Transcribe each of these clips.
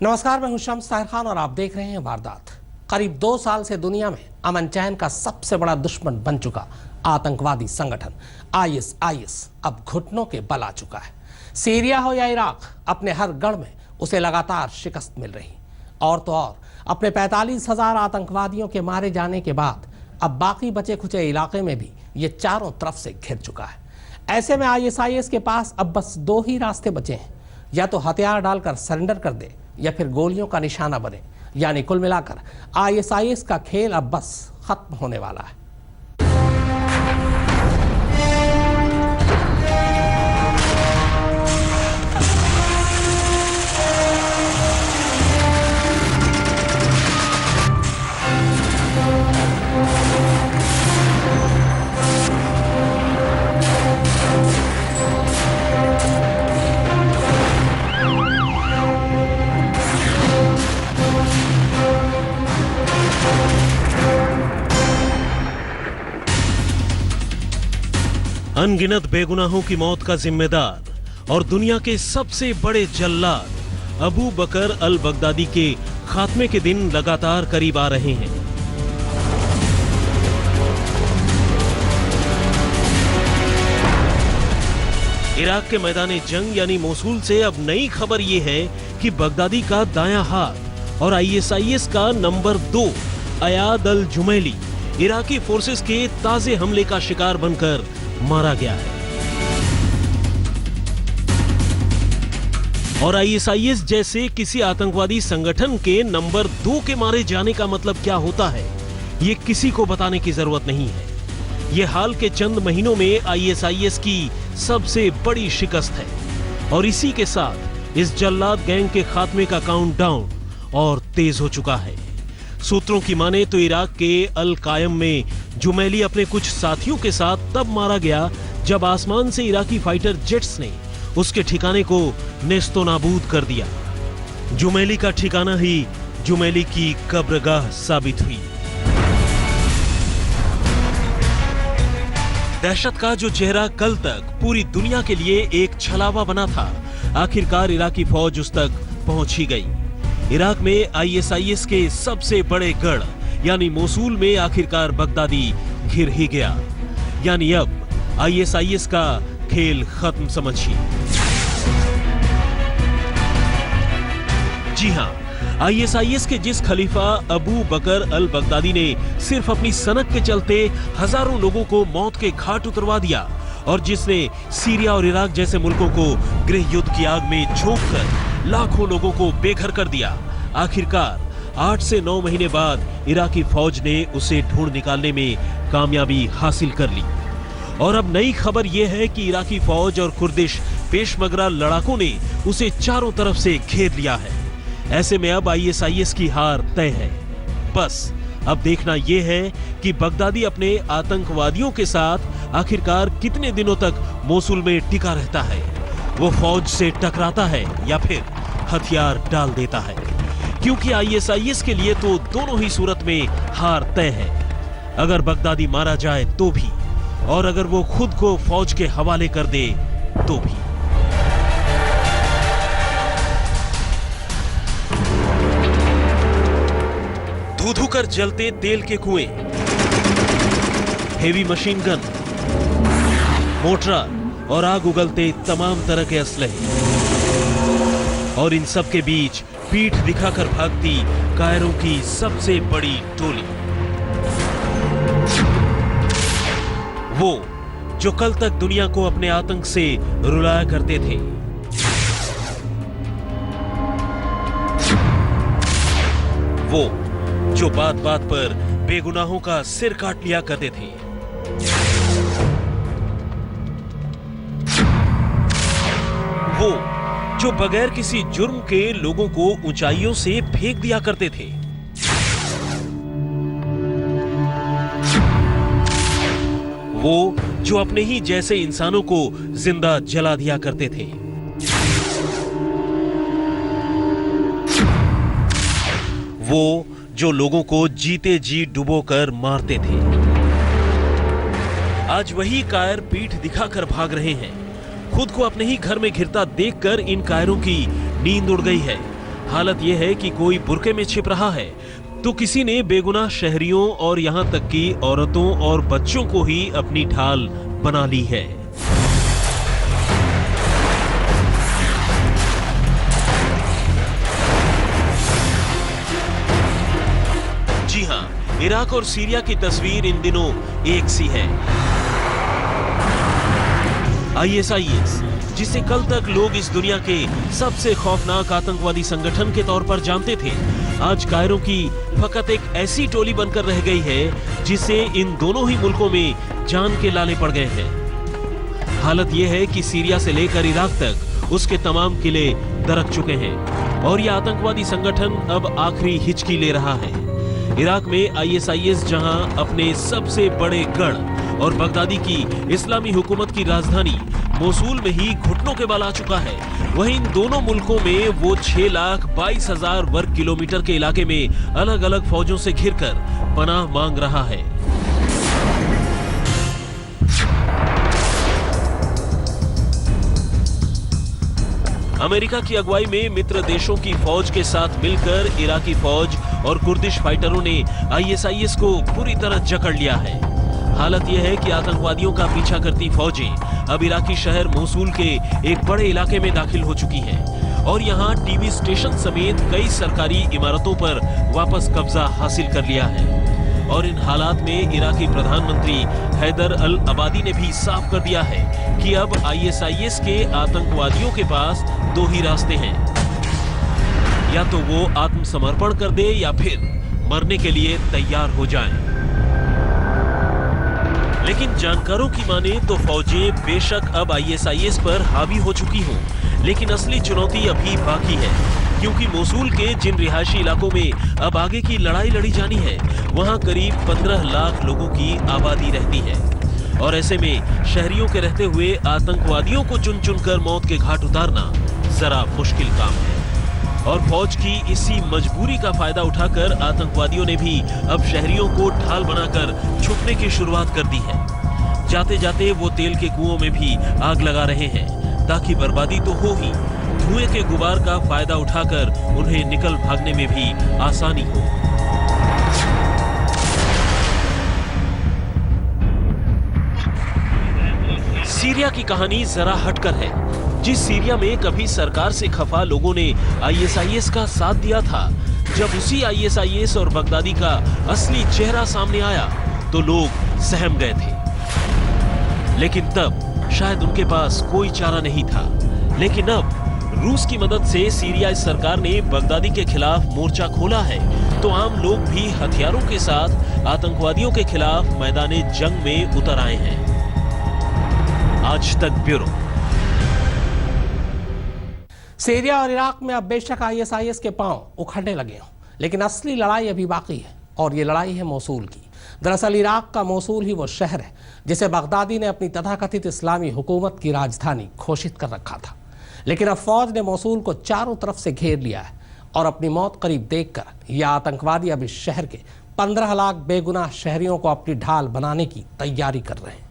नमस्कार, मैं हूं शम्स ताहिर खान और आप देख रहे हैं वारदात। करीब 2 साल से दुनिया में अमन चैन का सबसे बड़ा दुश्मन बन चुका आतंकवादी संगठन आईएसआईएस अब घुटनों के बल आ चुका है। सीरिया हो या इराक, अपने हर गढ़ में उसे लगातार शिकस्त मिल रही। और तो और अपने 45,000 आतंकवादियों के मारे जाने के बाद अब बाकी बचे खुचे इलाके में भी ये चारों तरफ से घिर चुका है। ऐसे में आईएसआईएस के पास अब बस 2 ही रास्ते बचे हैं, या तो हथियार डालकर सरेंडर कर दे या फिर गोलियों का निशाना बने। यानी कुल मिलाकर आईएसआईएस का खेल अब बस खत्म होने वाला है। अनगिनत बेगुनाहों की मौत का जिम्मेदार और दुनिया के सबसे बड़े जल्लाद अबू बकर अल बगदादी के खात्मे के दिन लगातार करीब आ रहे हैं। इराक के मैदान जंग यानी मोसूल से अब नई खबर यह है कि बगदादी का दायां हाथ और आईएसआईएस का नंबर 2 अयाद अल जुमैली इराकी फोर्सेस के ताजे हमले का शिकार बनकर मारा गया है। और आईएसआईएस जैसे किसी आतंकवादी संगठन के नंबर 2 के मारे जाने का मतलब क्या होता है, ये किसी को बताने की जरूरत नहीं है। ये हाल के चंद महीनों में आईएसआईएस की सबसे बड़ी शिकस्त है और इसी के साथ इस जल्लाद गैंग के खात्मे का काउंटडाउन और तेज हो चुका है। सूत्रों की माने तो इराक के अल कायम में जुमैली अपने कुछ साथियों के साथ तब मारा गया जब आसमान से इराकी फाइटर जेट्स ने उसके ठिकाने को नेस्तो नाबूद कर दिया। जुमैली का ठिकाना ही जुमैली की कब्रगाह साबित हुई। दहशत का जो चेहरा कल तक पूरी दुनिया के लिए एक छलावा बना था, आखिरकार इराकी फौज उस तक पहुंच ही गई। इराक में आईएसआईएस के सबसे बड़े गढ़ यानी मोसूल में आखिरकार बगदादी घिर ही गया। यानी अब आईएसआईएस का खेल खत्म समझिए। जी हां, आईएसआईएस के जिस खलीफा अबू बकर अल बगदादी ने सिर्फ अपनी सनक के चलते हजारों लोगों को मौत के घाट उतरवा दिया और जिसने सीरिया और इराक जैसे मुल्कों को गृह युद्ध की आग में झोंककर लाखों लोगों को बेघर कर दिया, आखिरकार 8 से 9 महीने बाद इराकी फौज ने उसे ढूंढ निकालने में कामयाबी हासिल कर ली। और अब नई खबर यह है कि इराकी फौज और कुर्दिश पेशमगरा लड़ाकों ने उसे चारों तरफ से घेर लिया है। ऐसे में अब आईएसआईएस की हार तय है। बस अब देखना यह है कि बगदादी अपने आतंकवादियों के साथ आखिरकार कितने दिनों तक मोसूल में टिका रहता है। वो फौज से टकराता है या फिर हथियार डाल देता है, क्योंकि आईएसआईएस के लिए तो दोनों ही सूरत में हार तय है। अगर बगदादी मारा जाए तो भी, और अगर वो खुद को फौज के हवाले कर दे तो भी। धू-धू कर जलते तेल के कुएं, हेवी मशीन गन, मोर्टार और आग उगलते तमाम तरह के असलहे, और इन सब के बीच पीठ दिखाकर भागती कायरों की सबसे बड़ी टोली। वो जो कल तक दुनिया को अपने आतंक से रुलाया करते थे, वो जो बात बात पर बेगुनाहों का सिर काट लिया करते थे, वो जो बगैर किसी जुर्म के लोगों को ऊंचाइयों से फेंक दिया करते थे, वो जो अपने ही जैसे इंसानों को जिंदा जला दिया करते थे, वो जो लोगों को जीते जी डुबोकर मारते थे, आज वही कायर पीठ दिखाकर भाग रहे हैं। खुद को अपने ही घर में घिरता देखकर इन कायरों की नींद उड़ गई है। हालत यह है कि कोई बुर्के में छिप रहा है तो किसी ने बेगुनाह शहरियों और यहां तक कि औरतों और बच्चों को ही अपनी ढाल बना ली है। जी हां, इराक और सीरिया की तस्वीर इन दिनों एक सी है। ISIS, जिसे कल तक लोग इस दुनिया के सबसे खौफनाक आतंकवादी संगठन के तौर पर जानते थे, आज कायरो की फकत एक ऐसी टोली बनकर रह गई है जिसे इन दोनों ही मुल्कों में जान के लाले पड़ गए हैं। हालत यह है कि सीरिया से लेकर इराक तक उसके तमाम किले दरक चुके हैं और यह आतंकवादी संगठन अब आखिरी हिचकी ले रहा है। इराक में ISIS जहां अपने सबसे बड़े गढ़ और बगदादी की इस्लामी हुकूमत की राजधानी मोसूल में ही घुटनों के बल आ चुका है, वहीं इन दोनों मुल्कों में वो 6,22,000 वर्ग किलोमीटर के इलाके में अलग अलग फौजों से घिरकर पनाह मांग रहा है। अमेरिका की अगुवाई में मित्र देशों की फौज के साथ मिलकर इराकी फौज और कुर्दिश फाइटरों ने ISIS को पूरी तरह जकड़ लिया है। हालत यह है कि आतंकवादियों का पीछा करती फौजें अब इराकी शहर मोसूल के एक बड़े इलाके में दाखिल हो चुकी हैं और यहां टीवी स्टेशन समेत कई सरकारी इमारतों पर वापस कब्जा हासिल कर लिया है। और इन हालात में इराकी प्रधानमंत्री हैदर अल अबादी ने भी साफ कर दिया है कि अब ISIS के आतंकवादियों के पास दो ही रास्ते हैं, या तो वो आत्मसमर्पण कर दे या फिर मरने के लिए तैयार हो जाएं। लेकिन जानकारों की माने तो फौजें बेशक अब ISIS पर हावी हो चुकी हों, लेकिन असली चुनौती अभी बाकी है, क्योंकि मोसूल के जिन रिहायशी इलाकों में अब आगे की लड़ाई लड़ी जानी है, वहां करीब 15 लाख लोगों की आबादी रहती है और ऐसे में शहरियों के रहते हुए आतंकवादियों को चुन चुनकर मौत के घाट उतारना जरा मुश्किल काम है। और फौज की इसी मजबूरी का फायदा उठाकर आतंकवादियों ने भी अब शहरियों को ढाल बनाकर छुपने की शुरुआत कर दी है। जाते जाते वो तेल के कुओं में भी आग लगा रहे हैं ताकि बर्बादी तो हो ही, धुएं के गुबार का फायदा उठाकर उन्हें निकल भागने में भी आसानी हो। सीरिया की कहानी जरा हटकर है। जिस सीरिया में कभी सरकार से खफा लोगों ने ISIS का साथ दिया था, जब उसी ISIS और बगदादी का असली चेहरा सामने आया तो लोग सहम गए थे। लेकिन तब शायद उनके पास कोई चारा नहीं था। लेकिन अब रूस की मदद से सीरिया सरकार ने बगदादी के खिलाफ मोर्चा खोला है, तो आम लोग भी हथियारों के साथ आतंकवादियों के खिलाफ मैदाने जंग में उतर आए हैं। आज तक ब्यूरो। सीरिया और इराक में अब बेशक ISIS के पांव उखड़ने लगे हों, लेकिन असली लड़ाई अभी बाकी है और ये लड़ाई है मोसूल की। दरअसल इराक का मोसूल ही वो शहर है जिसे बगदादी ने अपनी तथाकथित इस्लामी हुकूमत की राजधानी घोषित कर रखा था। लेकिन अब फौज ने मोसूल को चारों तरफ से घेर लिया है और अपनी मौत करीब देखकर यह आतंकवादी अब इस शहर के 15 लाख बेगुनाह शहरियों को अपनी ढाल बनाने की तैयारी कर रहे हैं।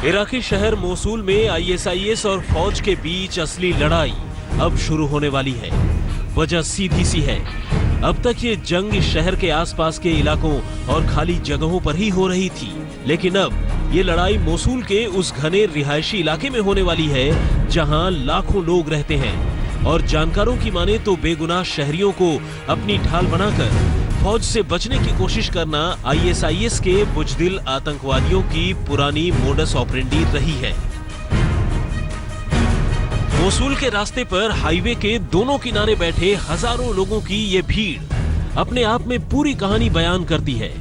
इराकी शहर मोसूल में ISIS और फौज के बीच असली लड़ाई अब शुरू होने वाली है। वजह सीधी सी है, अब तक ये जंग इस शहर के आसपास के इलाकों और खाली जगहों पर ही हो रही थी, लेकिन अब ये लड़ाई मोसूल के उस घने रिहायशी इलाके में होने वाली है जहां लाखों लोग रहते हैं। और जानकारों की माने तो बेगुनाह शहरियों को अपनी ढाल बनाकर फौज से बचने की कोशिश करना ISIS के बुजदिल आतंकवादियों की पुरानी मोडस ऑपरेंडी रही है। मोसूल के रास्ते पर हाईवे के दोनों किनारे बैठे हजारों लोगों की ये भीड़ अपने आप में पूरी कहानी बयान करती है।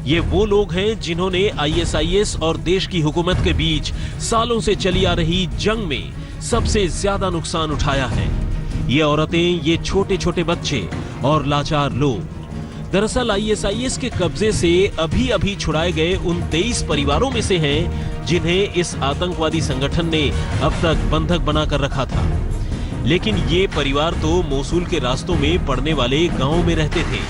ये वो लोग हैं जिन्होंने ISIS और देश की हुकूमत के बीच सालों से चली आ रही जंग में सबसे ज्यादा नुकसान उठाया है। ये औरतें, ये छोटे छोटे बच्चे और लाचार लोग दरअसल ISIS के कब्जे से अभी अभी छुड़ाए गए उन 23 परिवारों में से हैं जिन्हें इस आतंकवादी संगठन ने अब तक बंधक बनाकर रखा था। लेकिन ये परिवार तो मोसूल के रास्तों में पड़ने वाले गांवों में रहते थे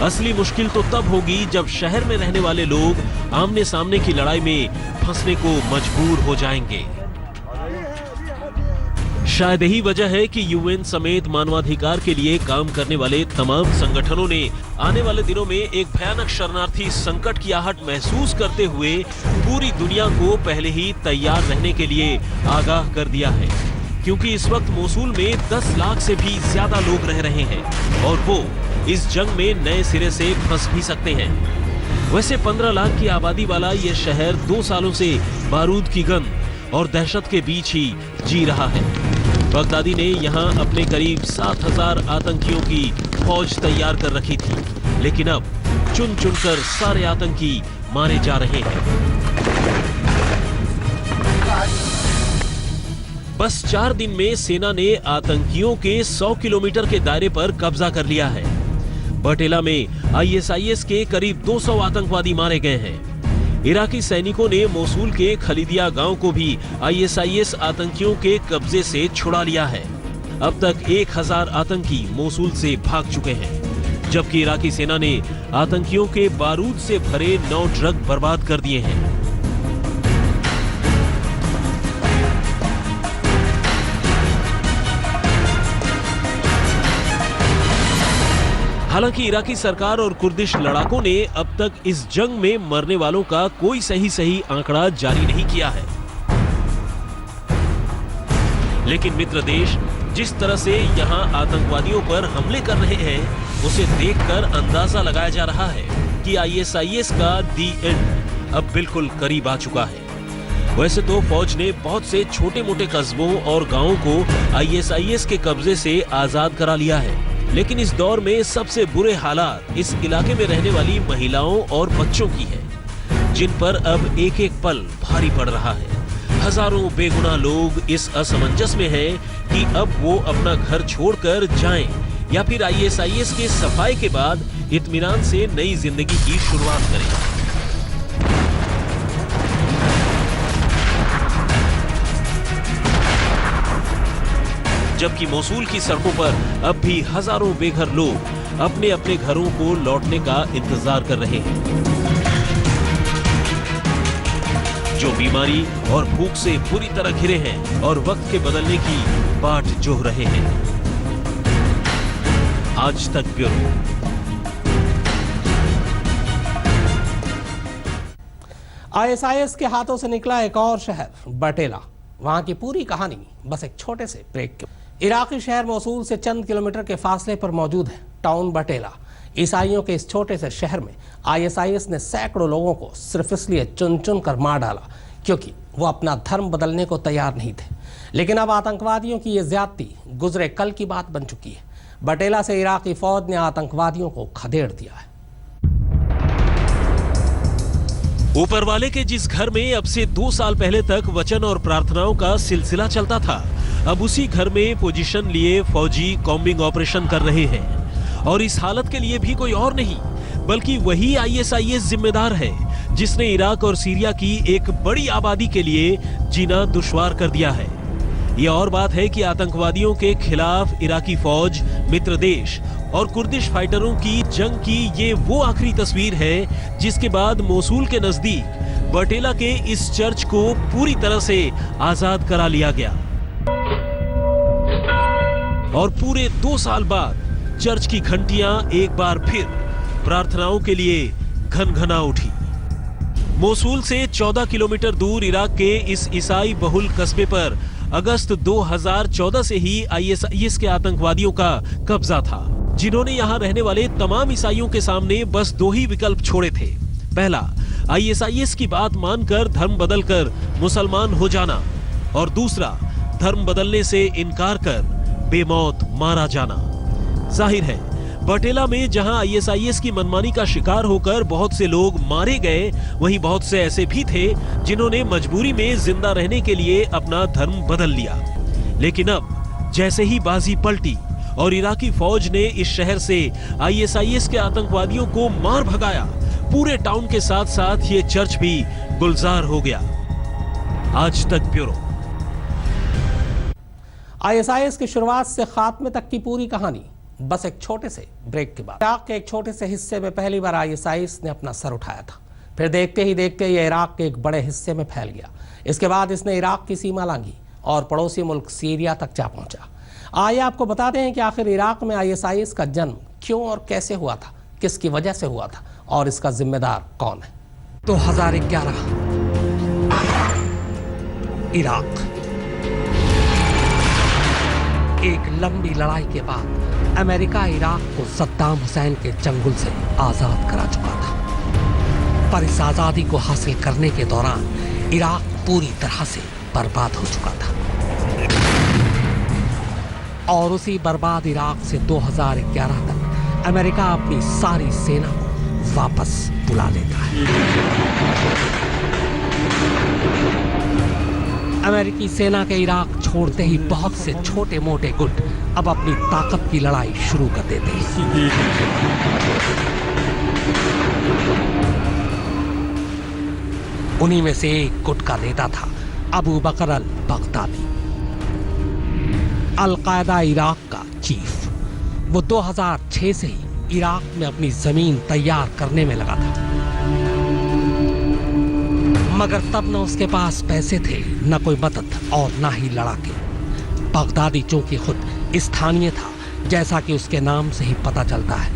असली मुश्किल तो तब होगी जब शहर में रहने वाले लोग आमने सामने की लड़ाई में फंसने को मजबूर हो जाएंगे। शायद यही वजह है कि यूएन समेत मानवाधिकार के लिए काम करने वाले तमाम संगठनों ने आने वाले दिनों में एक भयानक शरणार्थी संकट की आहट महसूस करते हुए पूरी दुनिया को पहले ही तैयार रहने के लिए आगाह कर दिया है, क्योंकि इस वक्त मोसूल में 10 लाख से भी ज्यादा लोग रह रहे हैं और वो इस जंग में नए सिरे से फंस भी सकते हैं। वैसे 15 लाख की आबादी वाला ये शहर 2 सालों से बारूद की गंध और दहशत के बीच ही जी रहा है। बगदादी ने यहाँ अपने करीब 7,000 आतंकियों की फौज तैयार कर रखी थी, लेकिन अब चुन चुनकर सारे आतंकी मारे जा रहे हैं। बस 4 दिन में सेना ने आतंकियों के 100 किलोमीटर के दायरे पर कब्जा कर लिया है। बटेला में आईएसआईएस के करीब 200 आतंकवादी मारे गए हैं। इराकी सैनिकों ने मोसूल के खलीदिया गांव को भी आईएसआईएस आतंकियों के कब्जे से छुड़ा लिया है। अब तक 1000 आतंकी मोसूल से भाग चुके हैं, जबकि इराकी सेना ने आतंकियों के बारूद से भरे 9 ट्रक बर्बाद कर दिए हैं। हालांकि इराकी सरकार और कुर्दिश लड़ाकों ने अब तक इस जंग में मरने वालों का कोई सही आंकड़ा जारी नहीं किया है, लेकिन मित्र देश जिस तरह से यहां आतंकवादियों पर हमले कर रहे हैं, उसे देखकर अंदाजा लगाया जा रहा है कि आईएसआईएस का दी एंड अब बिल्कुल करीब आ चुका है। वैसे तो फौज ने बहुत से छोटे मोटे कस्बों और गांवों को आईएसआईएस के कब्जे से आजाद करा लिया है, लेकिन इस दौर में सबसे बुरे हालात इस इलाके में रहने वाली महिलाओं और बच्चों की है, जिन पर अब एक एक पल भारी पड़ रहा है। हजारों बेगुनाह लोग इस असमंजस में हैं कि अब वो अपना घर छोड़कर जाएं या फिर आईएसआईएस के सफाई के बाद इत्मीनान से नई जिंदगी की शुरुआत करें। जबकि मोसूल की सड़कों पर अब भी हजारों बेघर लोग अपने अपने घरों को लौटने का इंतजार कर रहे हैं, जो बीमारी और भूख से बुरी तरह घिरे हैं और वक्त के बदलने की बाट जोह रहे हैं। आज तक ब्यूरो। आईएसआईएस के हाथों से निकला एक और शहर बटेला। वहां की पूरी कहानी बस एक छोटे से ब्रेक के। इराकी शहर मोसूल से चंद किलोमीटर के फासले पर मौजूद है टाउन बटेला। ईसाइयों के इस छोटे से शहर में आईएसआईएस ने सैकड़ों लोगों को सिर्फ इसलिए चुन चुन कर मार डाला क्योंकि वो अपना धर्म बदलने को तैयार नहीं थे। लेकिन अब आतंकवादियों की ये ज्यादती गुजरे कल की बात बन चुकी है। बटेला से इराकी फौज ने आतंकवादियों को खदेड़ दिया है। ऊपर वाले के जिस घर में अब से 2 साल पहले तक वचन और प्रार्थनाओं का सिलसिला चलता था, अब उसी घर में पोजीशन लिए फौजी कॉम्बिंग ऑपरेशन कर रहे हैं। और इस हालत के लिए भी कोई और नहीं बल्कि वही आईएसआईएस जिम्मेदार है, जिसने इराक और सीरिया की एक बड़ी आबादी के लिए जीना दुश्वार कर दिया है। यह और बात है कि आतंकवादियों के खिलाफ इराकी फौज, मित्र देश और कुर्दिश फाइटरों की जंग की ये वो आखिरी तस्वीर है जिसके बाद मोसूल के नजदीक बटेला के इस चर्च को पूरी तरह से आजाद करा लिया गया। और पूरे 2 साल बाद चर्च की घंटियां एक बार फिर प्रार्थनाओं के लिए घनघना उठी। मोसूल से 14 किलोमीटर दूर इराक के इस ईसाई बहुल कस्बे पर अगस्त 2014 से ही आईएसआईएस के आतंकवादियों का कब्जा था, जिन्होंने यहां रहने वाले तमाम ईसाइयों के सामने बस 2 ही विकल्प छोड़े थे। पहला, आईएसआईएस की बात मानकर धर्म बदलकर मुसलमान हो जाना, और दूसरा, धर्म बदलने से इनकार कर बेमौत मारा जाना। जाहिर है बटेला में जहां आईएसआईएस की मनमानी का शिकार होकर बहुत से लोग मारे गए, वहीं बहुत से ऐसे भी थे जिन्होंने मजबूरी में जिंदा रहने के लिए अपना धर्म बदल लिया। लेकिन अब जैसे ही बाजी पलटी और इराकी फौज ने इस शहर से आईएसआईएस के आतंकवादियों को मार भगाया, पूरे टाउन के साथ साथ ये चर्च भी गुलजार हो गया। आज तक ब्यूरो। आईएसआईएस की शुरुआत से खात्मे तक की पूरी कहानी बस एक छोटे से ब्रेक के बाद। इराक के एक छोटे से हिस्से में पहली बार आईएसआईएस ने अपना सर उठाया था, फिर देखते ही देखते ये इराक के एक बड़े हिस्से में फैल गया। इसके बाद इसने इराक की सीमा लांघी और पड़ोसी मुल्क सीरिया तक जा पहुंचा। आइए आपको बताते हैं कि आखिर इराक में आईएसआईएस का जन्म क्यों और कैसे हुआ था, किसकी वजह से हुआ था और इसका जिम्मेदार कौन है। 2011 इराक। एक लंबी लड़ाई के बाद अमेरिका इराक को सद्दाम हुसैन के चंगुल से आजाद करा चुका था, पर इस आजादी को हासिल करने के दौरान इराक पूरी तरह से बर्बाद हो चुका था और उसी बर्बाद इराक से 2011 तक अमेरिका अपनी सारी सेना को वापस बुला लेता है। अमेरिकी सेना के इराक छोड़ते ही बहुत से छोटे मोटे गुट अब अपनी ताकत की लड़ाई शुरू कर देते हैं। उन्हीं में से एक गुट का नेता था अबू बकर अल बगदादी, अल कायदा इराक का चीफ। वो 2006 से ही इराक में अपनी जमीन तैयार करने में लगा था, मगर तब न उसके पास पैसे थे, न कोई मदद और न ही लड़ाके। बगदादी चूंकि खुद स्थानीय था, जैसा कि उसके नाम से ही पता चलता है,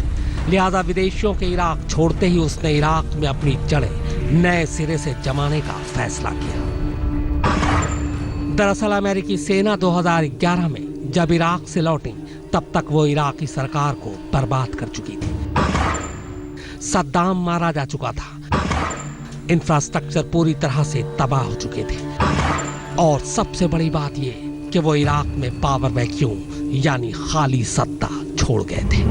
लिहाजा विदेशियों के इराक छोड़ते ही उसने इराक में अपनी जड़ें नए सिरे से जमाने का फैसला किया। दरअसल अमेरिकी सेना 2011 में जब इराक से लौटी, तब तक वो इराकी सरकार को बर्बाद कर चुकी थी। सद्दाम मारा जा चुका था, इंफ्रास्ट्रक्चर पूरी तरह से तबाह हो चुके थे और सबसे बड़ी बात ये कि वो इराक में पावर वैक्यूम यानी खाली सत्ता छोड़ गए थे।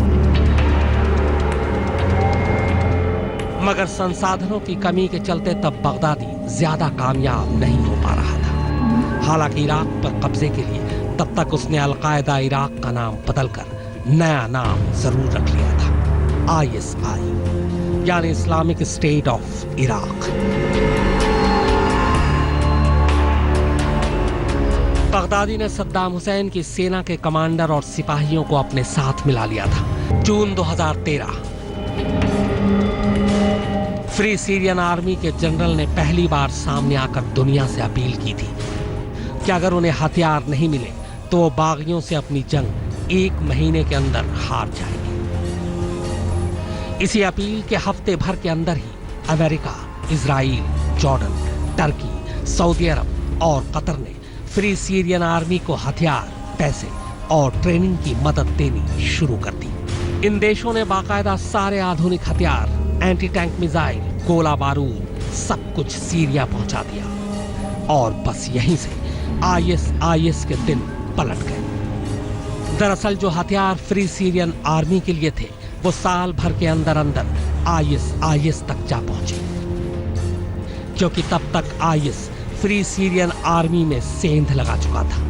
मगर संसाधनों की कमी के चलते तब बगदादी ज्यादा कामयाब नहीं हो पा रहा था। हालांकि इराक पर कब्जे के लिए तब तक उसने अल कायदा इराक का नाम बदलकर नया नाम जरूर रख लिया था, ISI यानी Islamic state of Iraq. Baghdadi ने सद्दाम हुसैन की सेना के कमांडर और सिपाहियों को अपने साथ मिला लिया था। जून 2013 फ्री सीरियन आर्मी के जनरल ने पहली बार सामने आकर दुनिया से अपील की थी कि अगर उन्हें हथियार नहीं मिले तो वो बागियों से अपनी जंग 1 महीने के अंदर हार जाएंगे। इसी अपील के हफ्ते भर के अंदर ही America, Israel, Jordan, Turkey, Saudi Arabia और कतर ने फ्री सीरियन आर्मी को हथियार, पैसे और ट्रेनिंग की मदद देनी शुरू कर दी। इन देशों ने बाकायदा सारे आधुनिक हथियार, एंटी टैंक मिसाइल, गोला बारूद सब कुछ सीरिया पहुंचा दिया और बस यहीं से ISIS के दिन पलट गए। दरअसल जो हथियार फ्री सीरियन आर्मी के लिए थे वो साल भर के अंदर अंदर ISIS तक जा पहुंचे, क्योंकि तब तक IS फ्री सीरियन आर्मी में सेंध लगा चुका था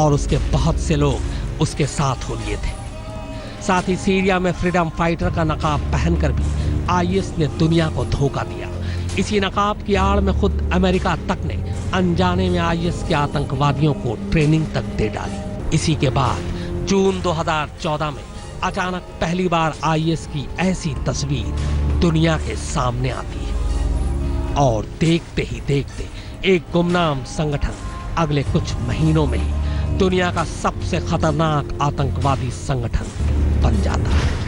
और उसके बहुत से लोग उसके साथ हो लिए थे। साथ ही सीरिया में फ्रीडम फाइटर का नकाब पहनकर भी IS ने दुनिया को धोखा दिया। इसी नकाब की आड़ में खुद अमेरिका तक ने अनजाने में IS के आतंकवादियों को ट्रेनिंग तक दे डाली। इसी के बाद जून 2014 में अचानक पहली बार IS की ऐसी तस्वीर दुनिया के सामने आती है और देखते ही देखते एक गुमनाम संगठन अगले कुछ महीनों में ही दुनिया का सबसे खतरनाक आतंकवादी संगठन बन जाता है।